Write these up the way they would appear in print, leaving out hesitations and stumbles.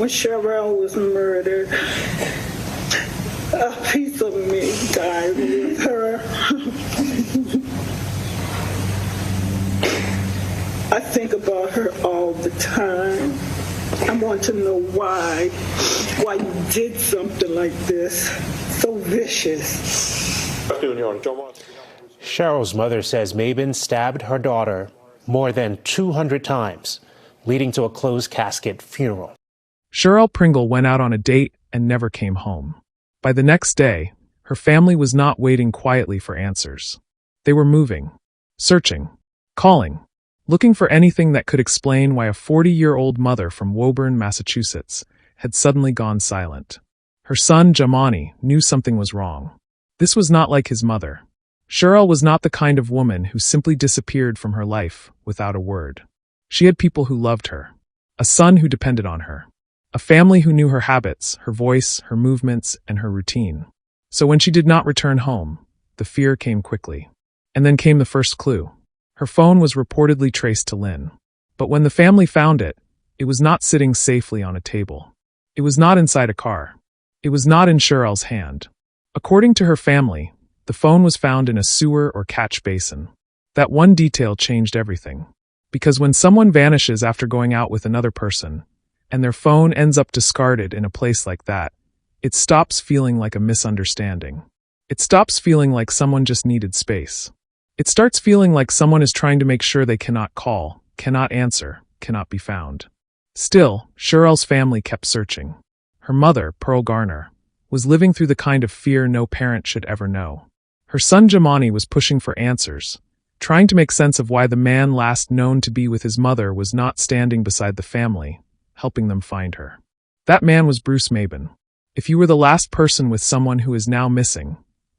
when Sherell was murdered, a piece of me died with her. I think about her all the time. I want to know why you did something like this, so vicious. Cheryl's mother says Mabin stabbed her daughter more than 200 times, leading to a closed casket funeral. Sherell Pringle went out on a date and never came home. By the next day, her family was not waiting quietly for answers. They were moving, searching, calling, looking for anything that could explain why a 40-year-old mother from Woburn, Massachusetts, had suddenly gone silent. Her son, Jamani, knew something was wrong. This was not like his mother. Sherell was not the kind of woman who simply disappeared from her life without a word. She had people who loved her, a son who depended on her, a family who knew her habits, her voice, her movements, and her routine. So when she did not return home, the fear came quickly. And then came the first clue. Her phone was reportedly traced to Lynn. But when the family found it, it was not sitting safely on a table. It was not inside a car. It was not in Sherell's hand. According to her family, the phone was found in a sewer or catch basin. That one detail changed everything. Because when someone vanishes after going out with another person, and their phone ends up discarded in a place like that, it stops feeling like a misunderstanding. It stops feeling like someone just needed space. It starts feeling like someone is trying to make sure they cannot call, cannot answer, cannot be found. Still, Sherell's family kept searching. Her mother, Pearl Garner, was living through the kind of fear no parent should ever know. Her son Jamani was pushing for answers, trying to make sense of why the man last known to be with his mother was not standing beside the family, helping them find her. That man was Bruce Mabin. If you were the last person with someone who is now missing,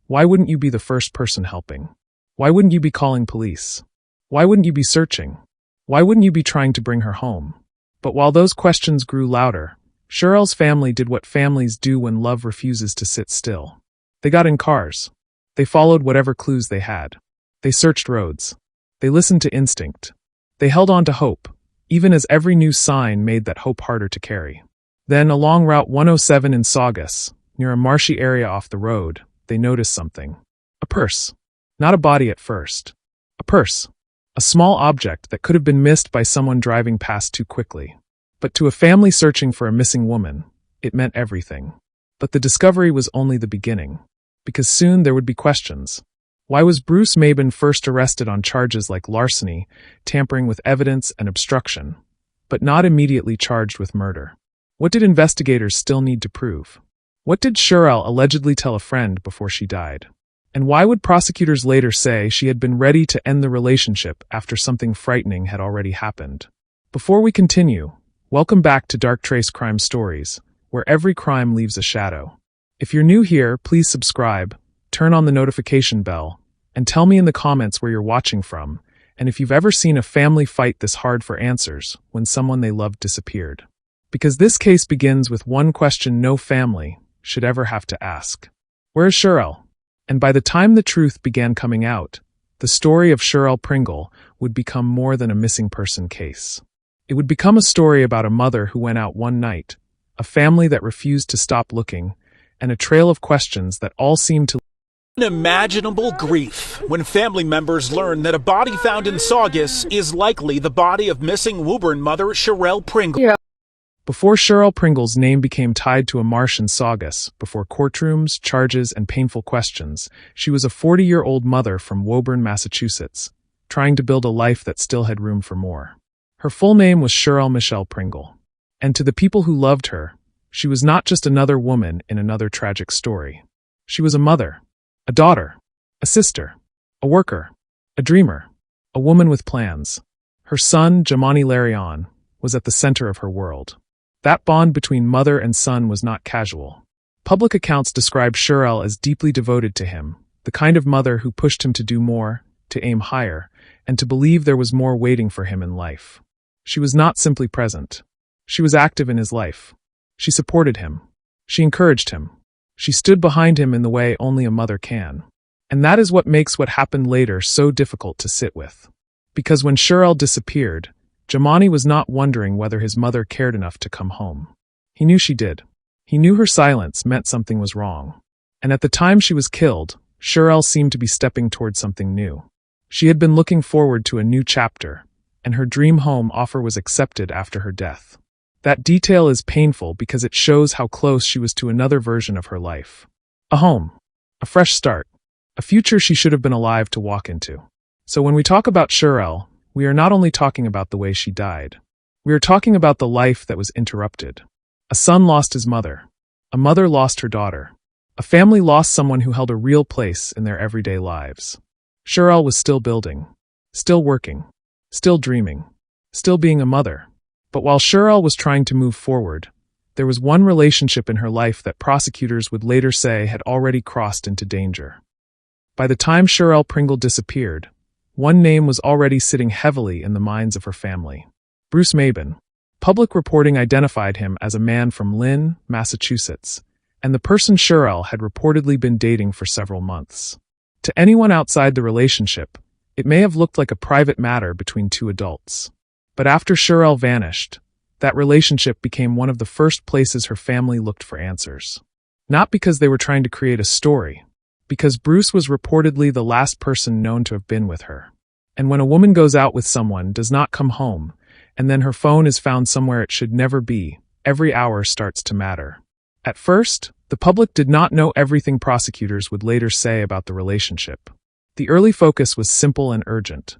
why wouldn't you be the first person helping? Why wouldn't you be calling police? Why wouldn't you be searching? Why wouldn't you be trying to bring her home? But while those questions grew louder, Sherell's family did what families do when love refuses to sit still. They got in cars. They followed whatever clues they had. They searched roads. They listened to instinct. They held on to hope, even as every new sign made that hope harder to carry. Then, along Route 107 in Saugus, near a marshy area off the road, they noticed something. A purse. Not a body at first. A purse. A small object that could have been missed by someone driving past too quickly. But to a family searching for a missing woman, it meant everything. But the discovery was only the beginning. Because soon there would be questions. Why was Bruce Mabin first arrested on charges like larceny, tampering with evidence, and obstruction, but not immediately charged with murder? What did investigators still need to prove? What did Sherell allegedly tell a friend before she died? And why would prosecutors later say she had been ready to end the relationship after something frightening had already happened? Before we continue, welcome back to Dark Trace Crime Stories, where every crime leaves a shadow. If you're new here, please subscribe, turn on the notification bell, and tell me in the comments where you're watching from, and if you've ever seen a family fight this hard for answers when someone they loved disappeared. Because this case begins with one question no family should ever have to ask. Where's Sherell? And by the time the truth began coming out, the story of Sherell Pringle would become more than a missing person case. It would become a story about a mother who went out one night, a family that refused to stop looking, and a trail of questions that all seemed to unimaginable grief when family members learn that a body found in Saugus is likely the body of missing Woburn mother Sherell Pringle. Yeah. Before Sherell Pringle's name became tied to a Marsh in Saugus, before courtrooms, charges, and painful questions, she was a 40-year-old mother from Woburn, Massachusetts, trying to build a life that still had room for more. Her full name was Sherell Michelle Pringle. And to the people who loved her, she was not just another woman in another tragic story. She was a mother, a daughter, a sister, a worker, a dreamer, a woman with plans. Her son, Jamani Larion, was at the center of her world. That bond between mother and son was not casual. Public accounts describe Sherell as deeply devoted to him, the kind of mother who pushed him to do more, to aim higher, and to believe there was more waiting for him in life. She was not simply present. She was active in his life. She supported him. She encouraged him. She stood behind him in the way only a mother can. And that is what makes what happened later so difficult to sit with. Because when Sherell disappeared, Jamani was not wondering whether his mother cared enough to come home. He knew she did. He knew her silence meant something was wrong. And at the time she was killed, Sherell seemed to be stepping toward something new. She had been looking forward to a new chapter, and her dream home offer was accepted after her death. That detail is painful because it shows how close she was to another version of her life. A home. A fresh start. A future she should have been alive to walk into. So when we talk about Sherell, we are not only talking about the way she died. We are talking about the life that was interrupted. A son lost his mother. A mother lost her daughter. A family lost someone who held a real place in their everyday lives. Sherell was still building. Still working. Still dreaming. Still being a mother. But while Sherell was trying to move forward, there was one relationship in her life that prosecutors would later say had already crossed into danger. By the time Sherell Pringle disappeared, one name was already sitting heavily in the minds of her family. Bruce Mabin. Public reporting identified him as a man from Lynn, Massachusetts, and the person Sherell had reportedly been dating for several months. To anyone outside the relationship, it may have looked like a private matter between two adults. But after Sherell vanished, that relationship became one of the first places her family looked for answers. Not because they were trying to create a story, because Bruce was reportedly the last person known to have been with her. And when a woman goes out with someone, does not come home, and then her phone is found somewhere it should never be, every hour starts to matter. At first, the public did not know everything prosecutors would later say about the relationship. The early focus was simple and urgent.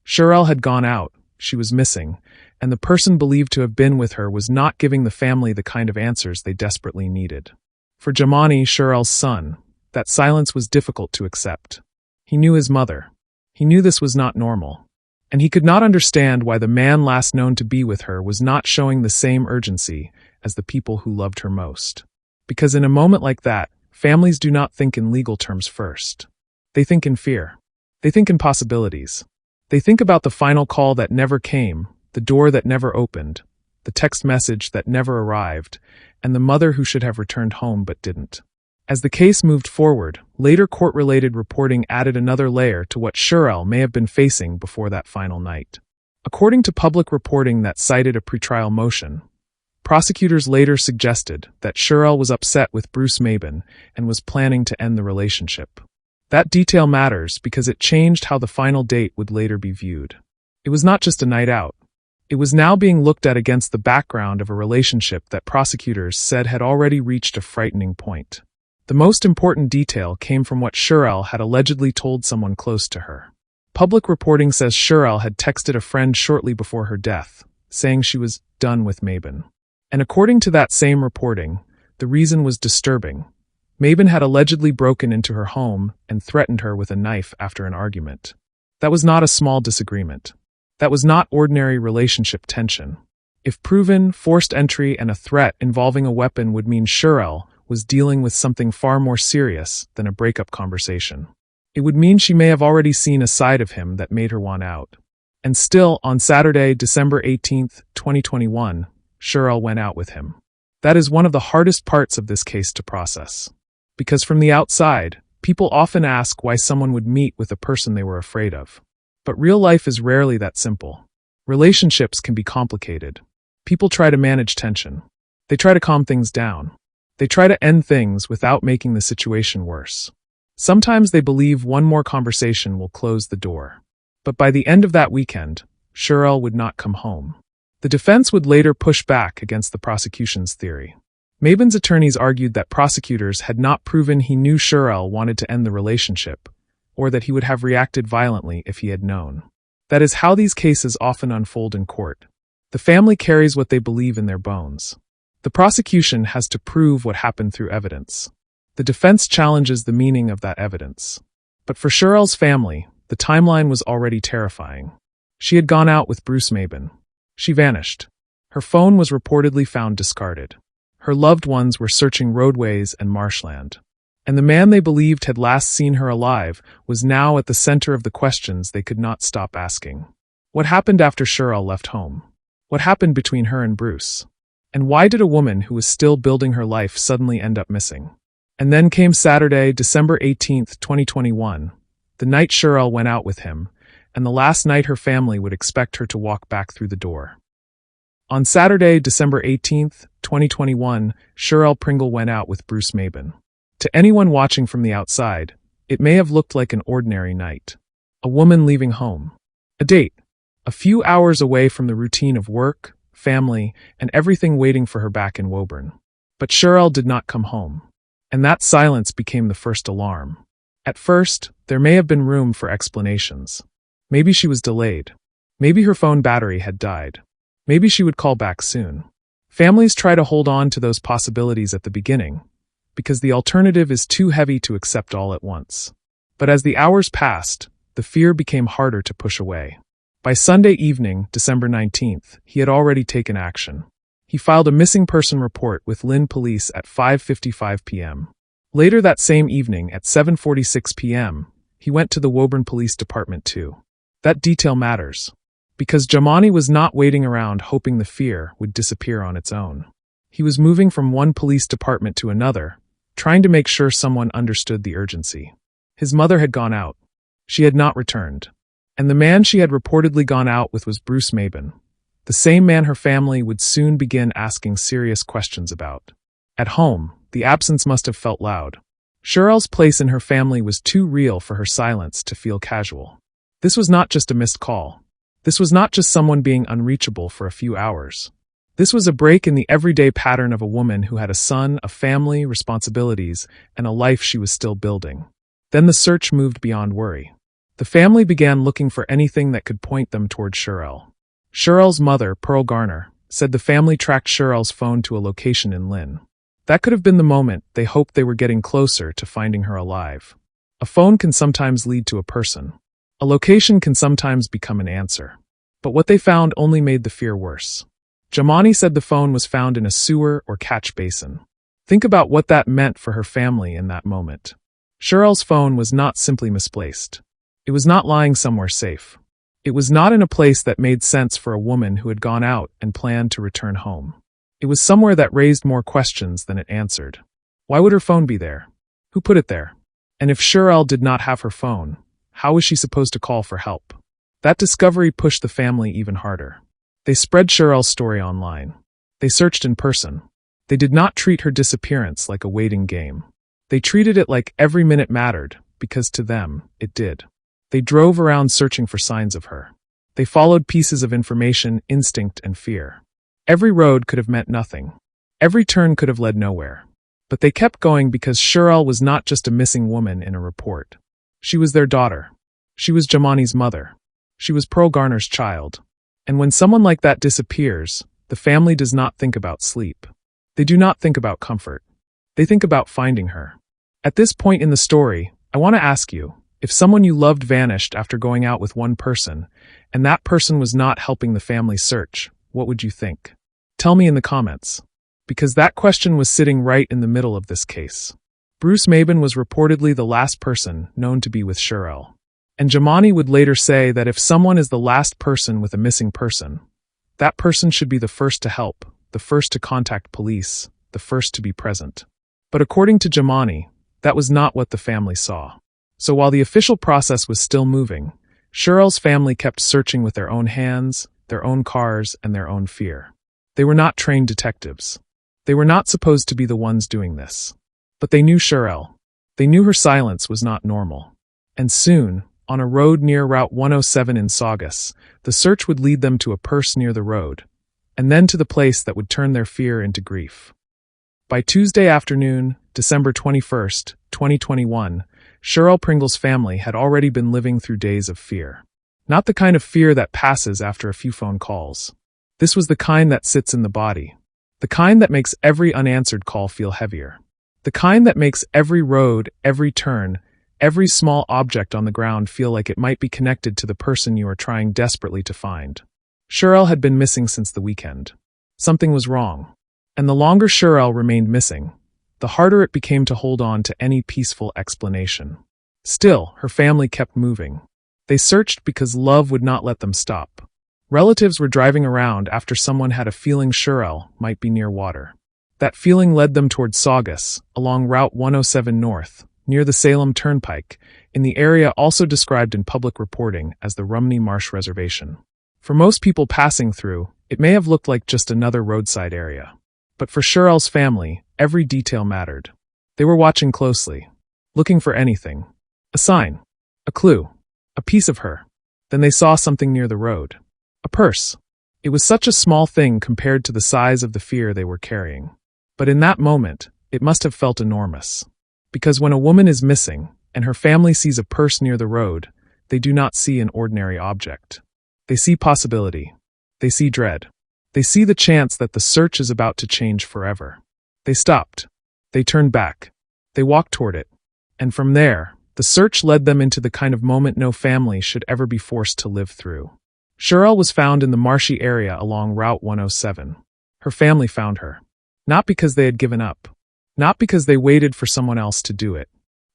Sherell had gone out, she was missing, and the person believed to have been with her was not giving the family the kind of answers they desperately needed. For Jamani, Sherell's son, that silence was difficult to accept. He knew his mother. He knew this was not normal. And he could not understand why the man last known to be with her was not showing the same urgency as the people who loved her most. Because in a moment like that, families do not think in legal terms first. They think in fear. They think in possibilities. They think about the final call that never came, the door that never opened, the text message that never arrived, and the mother who should have returned home but didn't. As the case moved forward, later court-related reporting added another layer to what Sherell may have been facing before that final night. According to public reporting that cited a pretrial motion, prosecutors later suggested that Sherell was upset with Bruce Mabin and was planning to end the relationship. That detail matters because it changed how the final date would later be viewed. It was not just a night out. It was now being looked at against the background of a relationship that prosecutors said had already reached a frightening point. The most important detail came from what Sherell had allegedly told someone close to her. Public reporting says Sherell had texted a friend shortly before her death, saying she was done with Mabin. And according to that same reporting, the reason was disturbing. Mabin had allegedly broken into her home and threatened her with a knife after an argument. That was not a small disagreement. That was not ordinary relationship tension. If proven, forced entry and a threat involving a weapon would mean Sherell was dealing with something far more serious than a breakup conversation. It would mean she may have already seen a side of him that made her want out. And still, on Saturday, December 18, 2021, Sherell went out with him. That is one of the hardest parts of this case to process. Because from the outside, people often ask why someone would meet with a person they were afraid of. But real life is rarely that simple. Relationships can be complicated. People try to manage tension. They try to calm things down. They try to end things without making the situation worse. Sometimes they believe one more conversation will close the door. But by the end of that weekend, Sherell would not come home. The defense would later push back against the prosecution's theory. Mabin's attorneys argued that prosecutors had not proven he knew Sherell wanted to end the relationship, or that he would have reacted violently if he had known. That is how these cases often unfold in court. The family carries what they believe in their bones. The prosecution has to prove what happened through evidence. The defense challenges the meaning of that evidence. But for Sherell's family, the timeline was already terrifying. She had gone out with Bruce Mabin. She vanished. Her phone was reportedly found discarded. Her loved ones were searching roadways and marshland. And the man they believed had last seen her alive was now at the center of the questions they could not stop asking. What happened after Sherell left home? What happened between her and Bruce? And why did a woman who was still building her life suddenly end up missing? And then came Saturday, December 18, 2021, the night Sherell went out with him, and the last night her family would expect her to walk back through the door. On Saturday, December 18th, 2021, Sherell Pringle went out with Bruce Mabin. To anyone watching from the outside, it may have looked like an ordinary night. A woman leaving home. A date. A few hours away from the routine of work, family, and everything waiting for her back in Woburn. But Sherell did not come home. And that silence became the first alarm. At first, there may have been room for explanations. Maybe she was delayed. Maybe her phone battery had died. Maybe she would call back soon. Families try to hold on to those possibilities at the beginning, because the alternative is too heavy to accept all at once. But as the hours passed, the fear became harder to push away. By Sunday evening, December 19th, he had already taken action. He filed a missing person report with Lynn Police at 5:55 p.m. Later that same evening at 7:46 p.m., he went to the Woburn Police Department too. That detail matters, because Jamani was not waiting around hoping the fear would disappear on its own. He was moving from one police department to another, trying to make sure someone understood the urgency. His mother had gone out. She had not returned. And the man she had reportedly gone out with was Bruce Mabin, the same man her family would soon begin asking serious questions about. At home, the absence must have felt loud. Sherell's place in her family was too real for her silence to feel casual. This was not just a missed call. This was not just someone being unreachable for a few hours. This was a break in the everyday pattern of a woman who had a son, a family, responsibilities, and a life she was still building. Then the search moved beyond worry. The family began looking for anything that could point them toward Sherell. Sherell's mother, Pearl Garner, said the family tracked Sherell's phone to a location in Lynn. That could have been the moment they hoped they were getting closer to finding her alive. A phone can sometimes lead to a person. A location can sometimes become an answer. But what they found only made the fear worse. Jamani said the phone was found in a sewer or catch basin. Think about what that meant for her family in that moment. Sherell's phone was not simply misplaced. It was not lying somewhere safe. It was not in a place that made sense for a woman who had gone out and planned to return home. It was somewhere that raised more questions than it answered. Why would her phone be there? Who put it there? And if Sherell did not have her phone, how was she supposed to call for help? That discovery pushed the family even harder. They spread Sherell's story online. They searched in person. They did not treat her disappearance like a waiting game. They treated it like every minute mattered, because to them, it did. They drove around searching for signs of her. They followed pieces of information, instinct, and fear. Every road could have meant nothing. Every turn could have led nowhere. But they kept going because Sherell was not just a missing woman in a report. She was their daughter. She was Jamani's mother. She was Pearl Garner's child. And when someone like that disappears, the family does not think about sleep. They do not think about comfort. They think about finding her. At this point in the story, I want to ask you, if someone you loved vanished after going out with one person, and that person was not helping the family search, what would you think? Tell me in the comments. Because that question was sitting right in the middle of this case. Bruce Mabin was reportedly the last person known to be with Sherell. And Jamani would later say that if someone is the last person with a missing person, that person should be the first to help, the first to contact police, the first to be present. But according to Jamani, that was not what the family saw. So while the official process was still moving, Sherell's family kept searching with their own hands, their own cars, and their own fear. They were not trained detectives. They were not supposed to be the ones doing this. But they knew Sherell. They knew her silence was not normal. And soon, on a road near Route 107 in Saugus, the search would lead them to a purse near the road, and then to the place that would turn their fear into grief. By Tuesday afternoon, December 21st, 2021, Sherell Pringle's family had already been living through days of fear. Not the kind of fear that passes after a few phone calls. This was the kind that sits in the body. The kind that makes every unanswered call feel heavier. The kind that makes every road, every turn, every small object on the ground feel like it might be connected to the person you are trying desperately to find. Sherell had been missing since the weekend. Something was wrong. And the longer Sherell remained missing, the harder it became to hold on to any peaceful explanation. Still, her family kept moving. They searched because love would not let them stop. Relatives were driving around after someone had a feeling Sherell might be near water. That feeling led them toward Saugus, along Route 107 North, near the Salem Turnpike, in the area also described in public reporting as the Rumney Marsh Reservation. For most people passing through, It may have looked like just another roadside area. But for Sherell's family, every detail mattered. They were watching closely, looking for anything. A sign, a clue, a piece of her. Then they saw something near the road. A purse. It was such a small thing compared to the size of the fear they were carrying. But in that moment, it must have felt enormous. Because when a woman is missing, and her family sees a purse near the road, they do not see an ordinary object. They see possibility. They see dread. They see the chance that the search is about to change forever. They stopped. They turned back. They walked toward it. And from there, the search led them into the kind of moment no family should ever be forced to live through. Sherell was found in the marshy area along Route 107. Her family found her. Not because they had given up. Not because they waited for someone else to do it.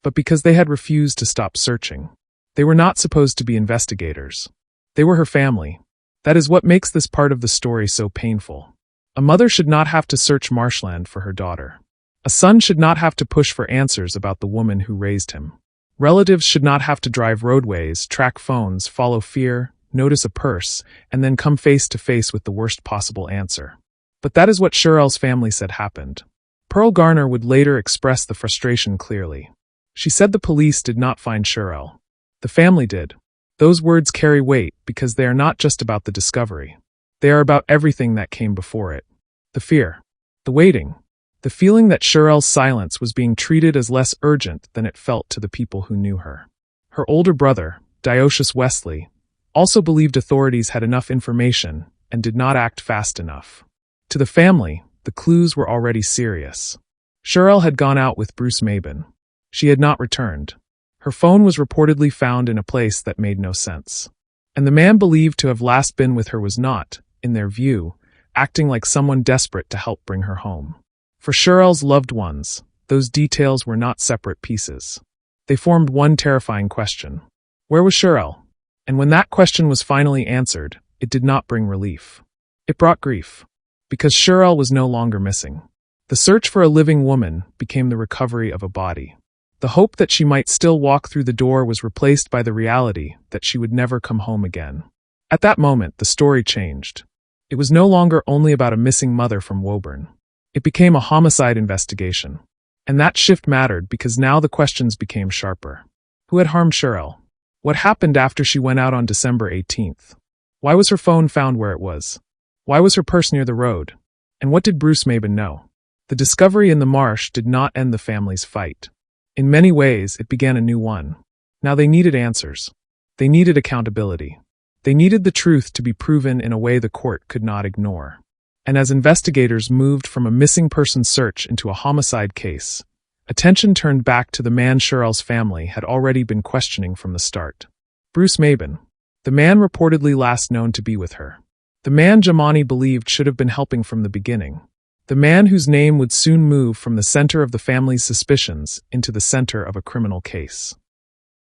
But because they had refused to stop searching. They were not supposed to be investigators. They were her family. That is what makes this part of the story so painful. A mother should not have to search marshland for her daughter. A son should not have to push for answers about the woman who raised him. Relatives should not have to drive roadways, track phones, follow fear, notice a purse, and then come face to face with the worst possible answer. But that is what Sherell's family said happened. Pearl Garner would later express the frustration clearly. She said the police did not find Sherell. The family did. Those words carry weight because they are not just about the discovery. They are about everything that came before it. The fear. The waiting. The feeling that Sherell's silence was being treated as less urgent than it felt to the people who knew her. Her older brother, Diocious Wesley, also believed authorities had enough information and did not act fast enough. To the family, the clues were already serious. Sherell had gone out with Bruce Mabin. She had not returned. Her phone was reportedly found in a place that made no sense. And the man believed to have last been with her was not, in their view, acting like someone desperate to help bring her home. For Sherell's loved ones, those details were not separate pieces. They formed one terrifying question. Where was Sherell? And when that question was finally answered, it did not bring relief. It brought grief. Because Sherell was no longer missing. The search for a living woman became the recovery of a body. The hope that she might still walk through the door was replaced by the reality that she would never come home again. At that moment, the story changed. It was no longer only about a missing mother from Woburn. It became a homicide investigation. And that shift mattered because now the questions became sharper. Who had harmed Sherell? What happened after she went out on December 18th? Why was her phone found where it was? Why was her purse near the road? And what did Bruce Mabin know? The discovery in the marsh did not end the family's fight. In many ways, it began a new one. Now they needed answers. They needed accountability. They needed the truth to be proven in a way the court could not ignore. And as investigators moved from a missing person search into a homicide case, attention turned back to the man Sherell's family had already been questioning from the start. Bruce Mabin, the man reportedly last known to be with her. The man Jamani believed should have been helping from the beginning. The man whose name would soon move from the center of the family's suspicions into the center of a criminal case.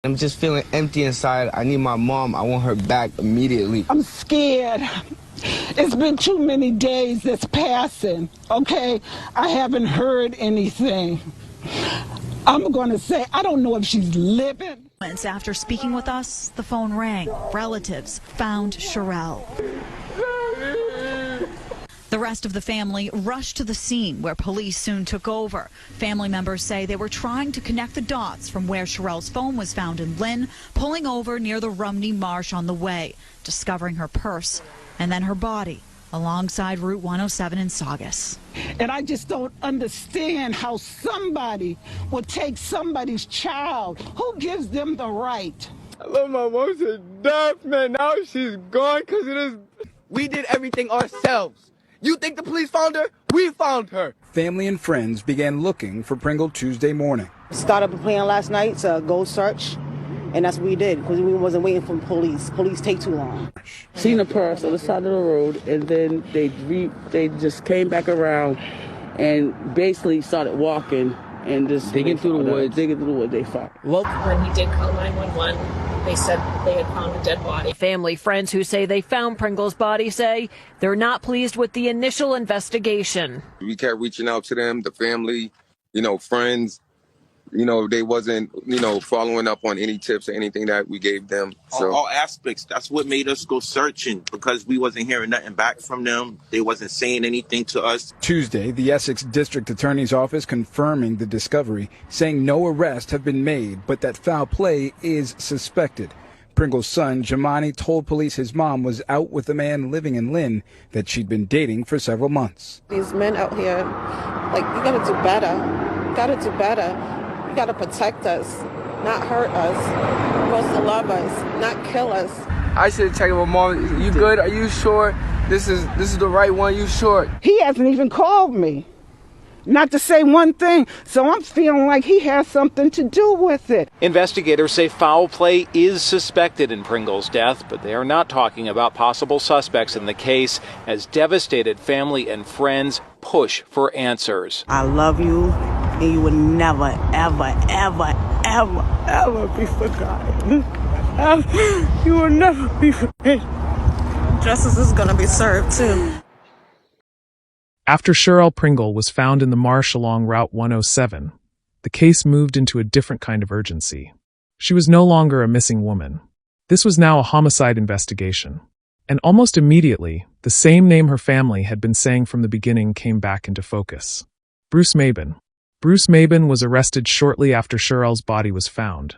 I'm just feeling empty inside. I need my mom. I want her back immediately. I'm scared. It's been too many days that's passing, okay? I haven't heard anything. I'm going to say, I don't know if she's living. After speaking with us, the phone rang. Relatives found Sherell. The rest of the family rushed to the scene where police soon took over. Family members say they were trying to connect the dots from where Sherell's phone was found in Lynn, pulling over near the Rumney Marsh on the way, discovering her purse and then her body alongside Route 107 in Saugus. And I just don't understand how somebody would take somebody's child. Who gives them the right? I love my mom to death, man. Now she's gone because it is. We did everything ourselves. You think the police found her? We found her. Family and friends began looking for Pringle Tuesday morning. Started a plan last night to go search, and that's what we did because we wasn't waiting for police. Police take too long. Seen a purse on the side of the road, and then they just came back around and basically started walking and just digging through the woods. They found. When he did call 911, they said they had found a dead body. Family friends who say they found Pringle's body say they're not pleased with the initial investigation. We kept reaching out to them, the family, friends, They wasn't, following up on any tips or anything that we gave them. So all aspects. That's what made us go searching, because we wasn't hearing nothing back from them. They wasn't saying anything to us. Tuesday, the Essex District Attorney's Office confirming the discovery, saying no arrests have been made, but that foul play is suspected. Pringle's son, Jamani, told police his mom was out with a man living in Lynn that she'd been dating for several months. These men out here, you gotta do better. You gotta do better. You gotta protect us, not hurt us. You're supposed to love us, not kill us. I should have checked with Mom. You good? Are you sure this is the right one? You sure? He hasn't even called me, not to say one thing, so I'm feeling like he has something to do with it. Investigators say foul play is suspected in Pringle's death, but they are not talking about possible suspects in the case as devastated family and friends push for answers. I love you, and you will never, ever, ever, ever, ever be forgotten. You will never be forgotten. Justice is going to be served, too. After Sherell Pringle was found in the marsh along Route 107, the case moved into a different kind of urgency. She was no longer a missing woman. This was now a homicide investigation. And almost immediately, the same name her family had been saying from the beginning came back into focus. Bruce Mabin. Bruce Mabin was arrested shortly after Sherell's body was found.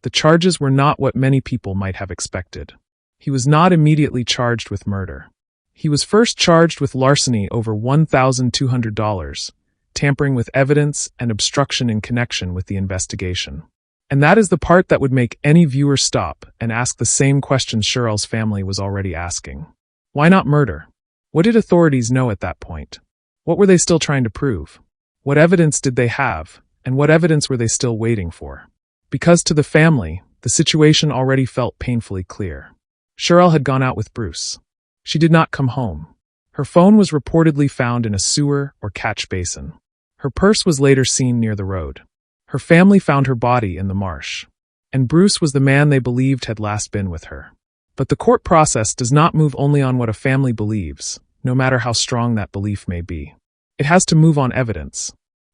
The charges were not what many people might have expected. He was not immediately charged with murder. He was first charged with larceny over $1,200, tampering with evidence, and obstruction in connection with the investigation. And that is the part that would make any viewer stop and ask the same questions Sherell's family was already asking. Why not murder? What did authorities know at that point? What were they still trying to prove? What evidence did they have, and what evidence were they still waiting for? Because to the family, the situation already felt painfully clear. Sherell had gone out with Bruce. She did not come home. Her phone was reportedly found in a sewer or catch basin. Her purse was later seen near the road. Her family found her body in the marsh. And Bruce was the man they believed had last been with her. But the court process does not move only on what a family believes, no matter how strong that belief may be. It has to move on evidence.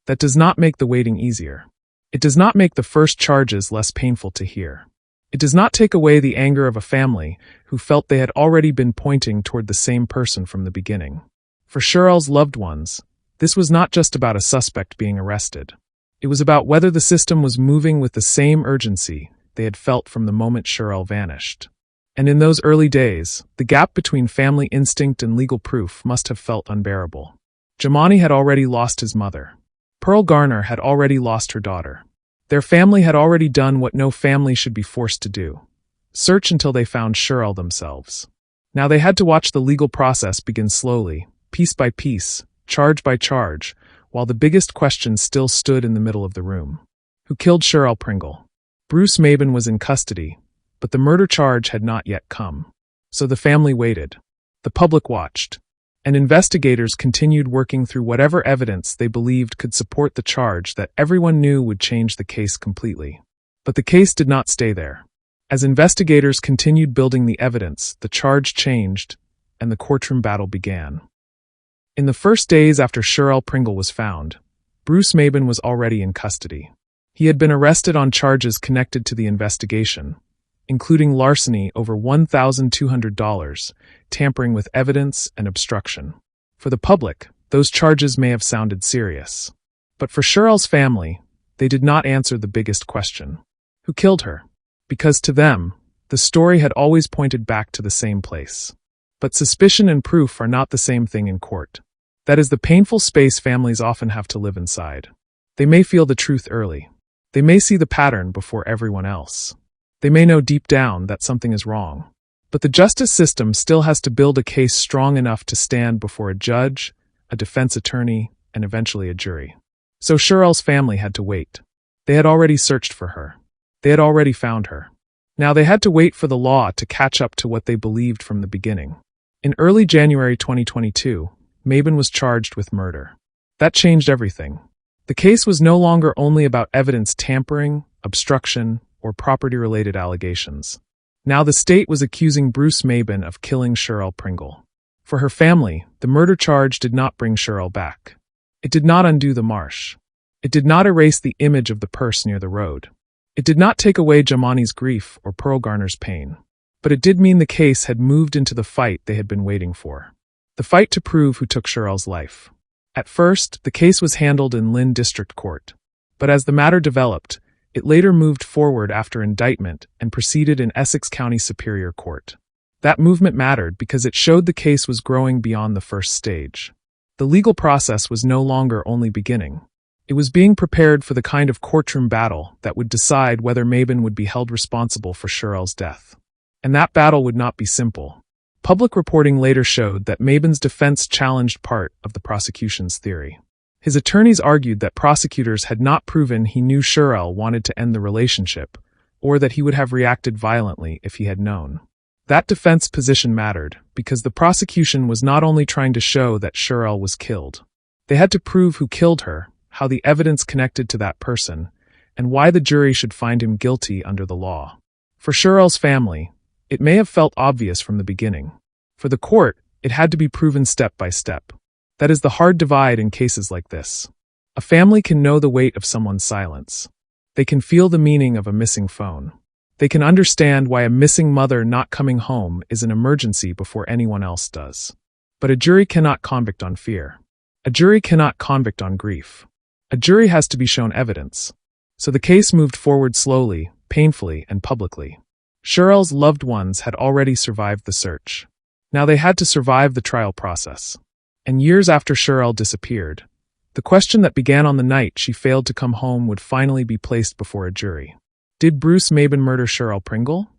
That does not make the waiting easier. It does not make the first charges less painful to hear. It does not take away the anger of a family who felt they had already been pointing toward the same person from the beginning. For Sherell's loved ones, this was not just about a suspect being arrested. It was about whether the system was moving with the same urgency they had felt from the moment Sherell vanished. And in those early days, the gap between family instinct and legal proof must have felt unbearable. Jamani had already lost his mother. Pearl Garner had already lost her daughter. Their family had already done what no family should be forced to do: search until they found Sherell themselves. Now they had to watch the legal process begin slowly, piece by piece, charge by charge, while the biggest question still stood in the middle of the room. Who killed Sherell Pringle? Bruce Mabin was in custody, but the murder charge had not yet come. So the family waited. The public watched. And investigators continued working through whatever evidence they believed could support the charge that everyone knew would change the case completely. But the case did not stay there. As investigators continued building the evidence, the charge changed, and the courtroom battle began. In the first days after Sherell Pringle was found, Bruce Mabin was already in custody. He had been arrested on charges connected to the investigation, including larceny over $1,200, tampering with evidence, and obstruction. For the public, those charges may have sounded serious. But for Sherell's family, they did not answer the biggest question: who killed her? Because to them, the story had always pointed back to the same place. But suspicion and proof are not the same thing in court. That is the painful space families often have to live inside. They may feel the truth early. They may see the pattern before everyone else. They may know deep down that something is wrong. But the justice system still has to build a case strong enough to stand before a judge, a defense attorney, and eventually a jury. So Sherell's family had to wait. They had already searched for her. They had already found her. Now they had to wait for the law to catch up to what they believed from the beginning. In early January 2022, Mabin was charged with murder. That changed everything. The case was no longer only about evidence tampering, obstruction, or property-related allegations. Now the state was accusing Bruce Mabin of killing Sherell Pringle. For her family, the murder charge did not bring Sherell back. It did not undo the Marsh. It did not erase the image of the purse near the road. It did not take away Jamani's grief or Pearl Garner's pain. But it did mean the case had moved into the fight they had been waiting for. The fight to prove who took Sherell's life. At first, the case was handled in Lynn District Court. But as the matter developed, it later moved forward after indictment and proceeded in Essex County Superior Court. That movement mattered because it showed the case was growing beyond the first stage. The legal process was no longer only beginning. It was being prepared for the kind of courtroom battle that would decide whether Mabon would be held responsible for Sherell's death. And that battle would not be simple. Public reporting later showed that Mabon's defense challenged part of the prosecution's theory. His attorneys argued that prosecutors had not proven he knew Sherell wanted to end the relationship, or that he would have reacted violently if he had known. That defense position mattered, because the prosecution was not only trying to show that Sherell was killed. They had to prove who killed her, how the evidence connected to that person, and why the jury should find him guilty under the law. For Sherell's family, it may have felt obvious from the beginning. For the court, it had to be proven step by step. That is the hard divide in cases like this. A family can know the weight of someone's silence. They can feel the meaning of a missing phone. They can understand why a missing mother not coming home is an emergency before anyone else does. But a jury cannot convict on fear. A jury cannot convict on grief. A jury has to be shown evidence. So the case moved forward slowly, painfully, and publicly. Sherell's loved ones had already survived the search. Now they had to survive the trial process. And years after Sherell disappeared, the question that began on the night she failed to come home would finally be placed before a jury. Did Bruce Mabon murder Sherell Pringle?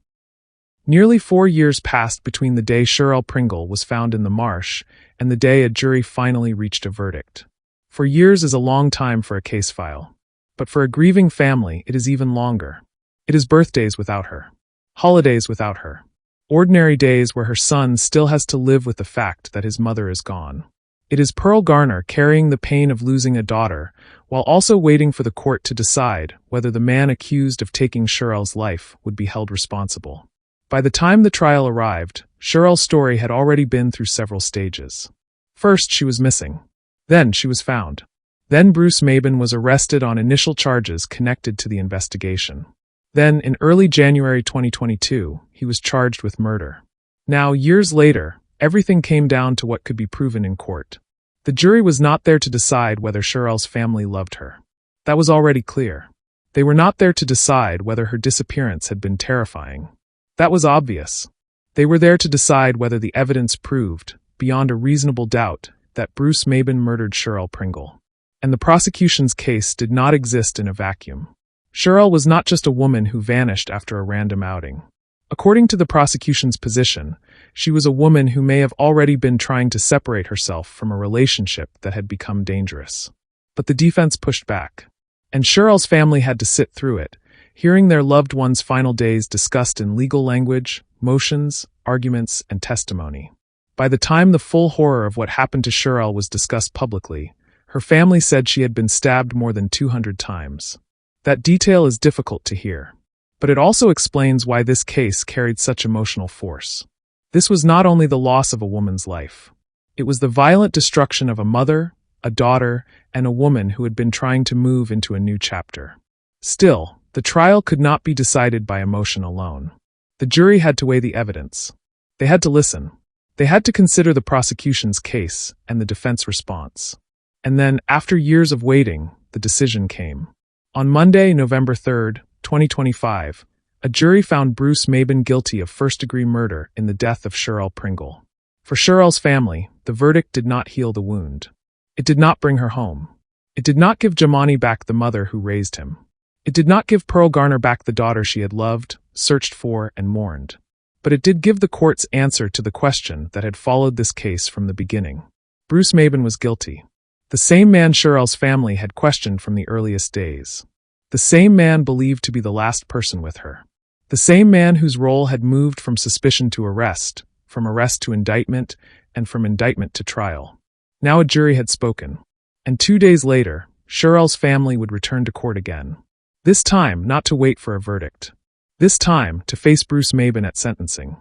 Nearly 4 years passed between the day Sherell Pringle was found in the Marsh and the day a jury finally reached a verdict. 4 years is a long time for a case file. But for a grieving family, it is even longer. It is birthdays without her. Holidays without her. Ordinary days where her son still has to live with the fact that his mother is gone. It is Pearl Garner carrying the pain of losing a daughter, while also waiting for the court to decide whether the man accused of taking Sherell's life would be held responsible. By the time the trial arrived, Sherell's story had already been through several stages. First, she was missing. Then she was found. Then Bruce Mabon was arrested on initial charges connected to the investigation. Then, in early January 2022, he was charged with murder. Now, years later, everything came down to what could be proven in court. The jury was not there to decide whether Sherell's family loved her. That was already clear. They were not there to decide whether her disappearance had been terrifying. That was obvious. They were there to decide whether the evidence proved, beyond a reasonable doubt, that Bruce Mabon murdered Sherell Pringle. And the prosecution's case did not exist in a vacuum. Sherell was not just a woman who vanished after a random outing. According to the prosecution's position, she was a woman who may have already been trying to separate herself from a relationship that had become dangerous. But the defense pushed back. And Sherell's family had to sit through it, hearing their loved one's final days discussed in legal language, motions, arguments, and testimony. By the time the full horror of what happened to Sherell was discussed publicly, her family said she had been stabbed more than 200 times. That detail is difficult to hear. But it also explains why this case carried such emotional force. This was not only the loss of a woman's life. It was the violent destruction of a mother, a daughter, and a woman who had been trying to move into a new chapter. Still, the trial could not be decided by emotion alone. The jury had to weigh the evidence. They had to listen. They had to consider the prosecution's case and the defense response. And then, after years of waiting, the decision came. On Monday, November 3, 2025, a jury found Bruce Mabon guilty of first-degree murder in the death of Sherell Pringle. For Sherell's family, the verdict did not heal the wound. It did not bring her home. It did not give Jamani back the mother who raised him. It did not give Pearl Garner back the daughter she had loved, searched for, and mourned. But it did give the court's answer to the question that had followed this case from the beginning. Bruce Mabon was guilty. The same man Sherell's family had questioned from the earliest days. The same man believed to be the last person with her. The same man whose role had moved from suspicion to arrest, from arrest to indictment, and from indictment to trial. Now a jury had spoken. And 2 days later, Sherell's family would return to court again. This time, not to wait for a verdict. This time, to face Bruce Mabon at sentencing.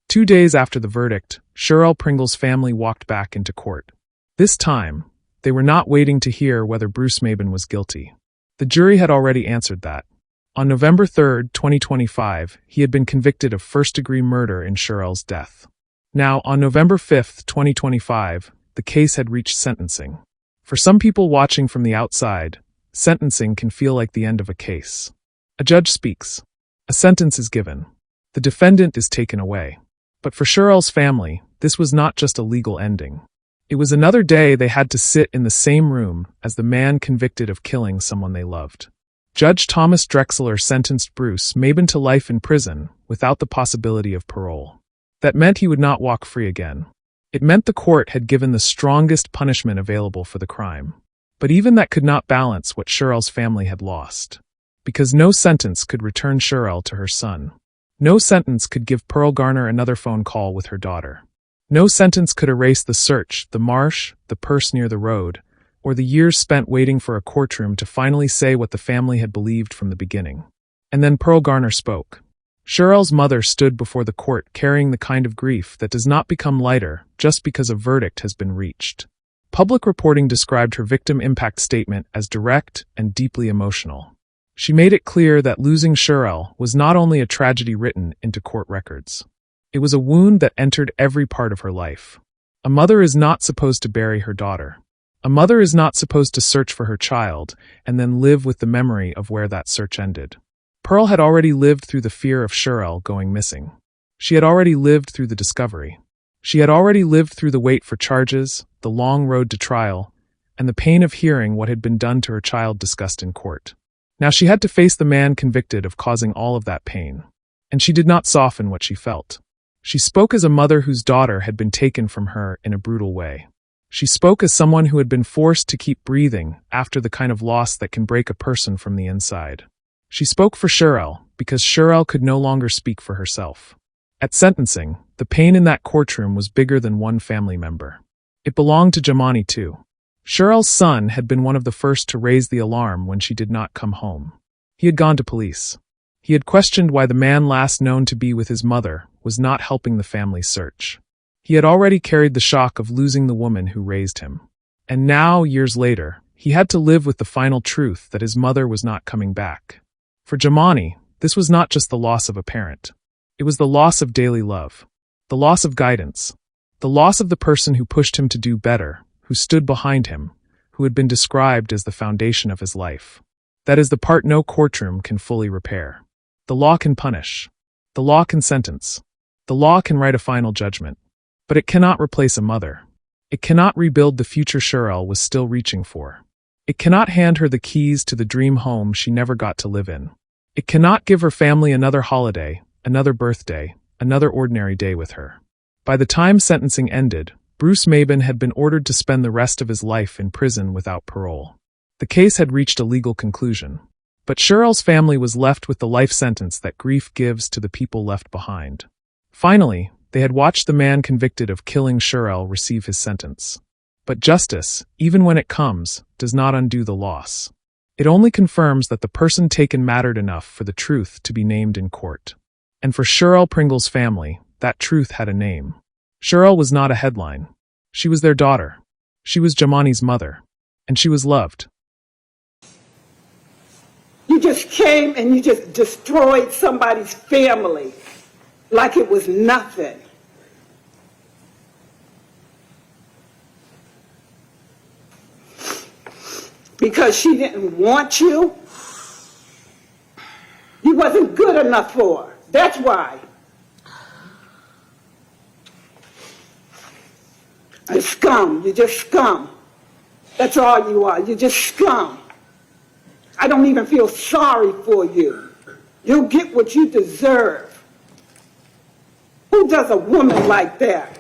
2 days after the verdict, Sherell Pringle's family walked back into court. This time, They were not waiting to hear whether Bruce Maben was guilty. The jury had already answered that. On November 3, 2025, he had been convicted of first-degree murder in Sherell's death. Now, on November 5, 2025, the case had reached sentencing. For some people watching from the outside, sentencing can feel like the end of a case. A judge speaks. A sentence is given. The defendant is taken away. But for Sherell's family, this was not just a legal ending. It was another day they had to sit in the same room as the man convicted of killing someone they loved. Judge Thomas Drexler sentenced Bruce Maben to life in prison without the possibility of parole. That meant he would not walk free again. It meant the court had given the strongest punishment available for the crime. But even that could not balance what Sherell's family had lost. Because no sentence could return Sherell to her son. No sentence could give Pearl Garner another phone call with her daughter. No sentence could erase the search, the marsh, the purse near the road, or the years spent waiting for a courtroom to finally say what the family had believed from the beginning. And then Pearl Garner spoke. Sherell's mother stood before the court carrying the kind of grief that does not become lighter just because a verdict has been reached. Public reporting described her victim impact statement as direct and deeply emotional. She made it clear that losing Sherell was not only a tragedy written into court records. It was a wound that entered every part of her life. A mother is not supposed to bury her daughter. A mother is not supposed to search for her child and then live with the memory of where that search ended. Pearl had already lived through the fear of Sherell going missing. She had already lived through the discovery. She had already lived through the wait for charges, the long road to trial, and the pain of hearing what had been done to her child discussed in court. Now she had to face the man convicted of causing all of that pain. And she did not soften what she felt. She spoke as a mother whose daughter had been taken from her in a brutal way. She spoke as someone who had been forced to keep breathing after the kind of loss that can break a person from the inside. She spoke for Sherell because Sherell could no longer speak for herself. At sentencing, the pain in that courtroom was bigger than one family member. It belonged to Jamani too. Sherell's son had been one of the first to raise the alarm when she did not come home. He had gone to police. He had questioned why the man last known to be with his mother was not helping the family's search. He had already carried the shock of losing the woman who raised him. And now, years later, he had to live with the final truth that his mother was not coming back. For Jamani, this was not just the loss of a parent. It was the loss of daily love. The loss of guidance. The loss of the person who pushed him to do better, who stood behind him, who had been described as the foundation of his life. That is the part no courtroom can fully repair. The law can punish. The law can sentence. The law can write a final judgment. But it cannot replace a mother. It cannot rebuild the future Sherell was still reaching for. It cannot hand her the keys to the dream home she never got to live in. It cannot give her family another holiday, another birthday, another ordinary day with her. By the time sentencing ended, Bruce Maben had been ordered to spend the rest of his life in prison without parole. The case had reached a legal conclusion. But Sherell's family was left with the life sentence that grief gives to the people left behind. Finally, they had watched the man convicted of killing Sherell receive his sentence. But justice, even when it comes, does not undo the loss. It only confirms that the person taken mattered enough for the truth to be named in court. And for Sherell Pringle's family, that truth had a name. Sherell was not a headline. She was their daughter. She was Jamani's mother. And she was loved. You just came and you just destroyed somebody's family like it was nothing. Because she didn't want you. You wasn't good enough for her. That's why. You're scum. You're just scum. That's all you are. You're just scum. I don't even feel sorry for you. You'll get what you deserve. Who does a woman like that?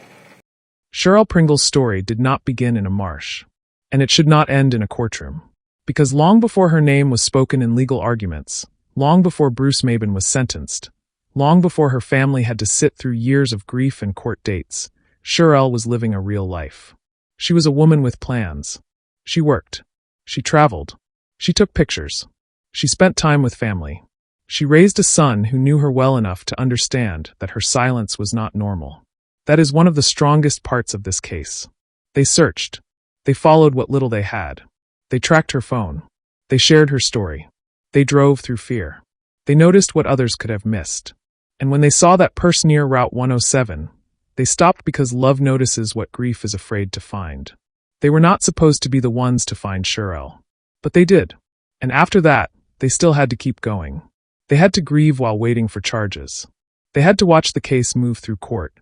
Sherell Pringle's story did not begin in a marsh. And it should not end in a courtroom. Because long before her name was spoken in legal arguments, long before Bruce Maben was sentenced, long before her family had to sit through years of grief and court dates, Sherell was living a real life. She was a woman with plans. She worked. She traveled. She took pictures. She spent time with family. She raised a son who knew her well enough to understand that her silence was not normal. That is one of the strongest parts of this case. They searched. They followed what little they had. They tracked her phone. They shared her story. They drove through fear. They noticed what others could have missed. And when they saw that purse near Route 107, they stopped because love notices what grief is afraid to find. They were not supposed to be the ones to find Sherell. But they did. And after that, they still had to keep going. They had to grieve while waiting for charges. They had to watch the case move through court.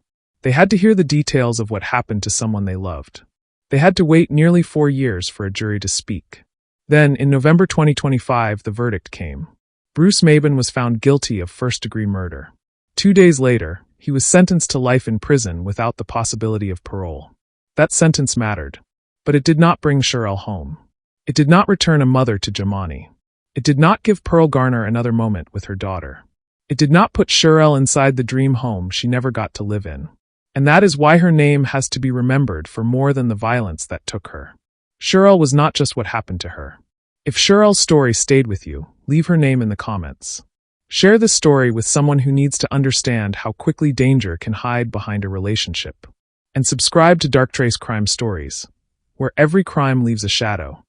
They had to hear the details of what happened to someone they loved. They had to wait nearly 4 years for a jury to speak. Then, in November 2025, the verdict came. Bruce Maben was found guilty of first-degree murder. 2 days later, he was sentenced to life in prison without the possibility of parole. That sentence mattered. But it did not bring Sherell home. It did not return a mother to Jomani. It did not give Pearl Garner another moment with her daughter. It did not put Sherell inside the dream home she never got to live in. And that is why her name has to be remembered for more than the violence that took her. Sherell was not just what happened to her. If Sherell's story stayed with you, leave her name in the comments. Share this story with someone who needs to understand how quickly danger can hide behind a relationship. And subscribe to Dark Trace Crime Stories, where every crime leaves a shadow.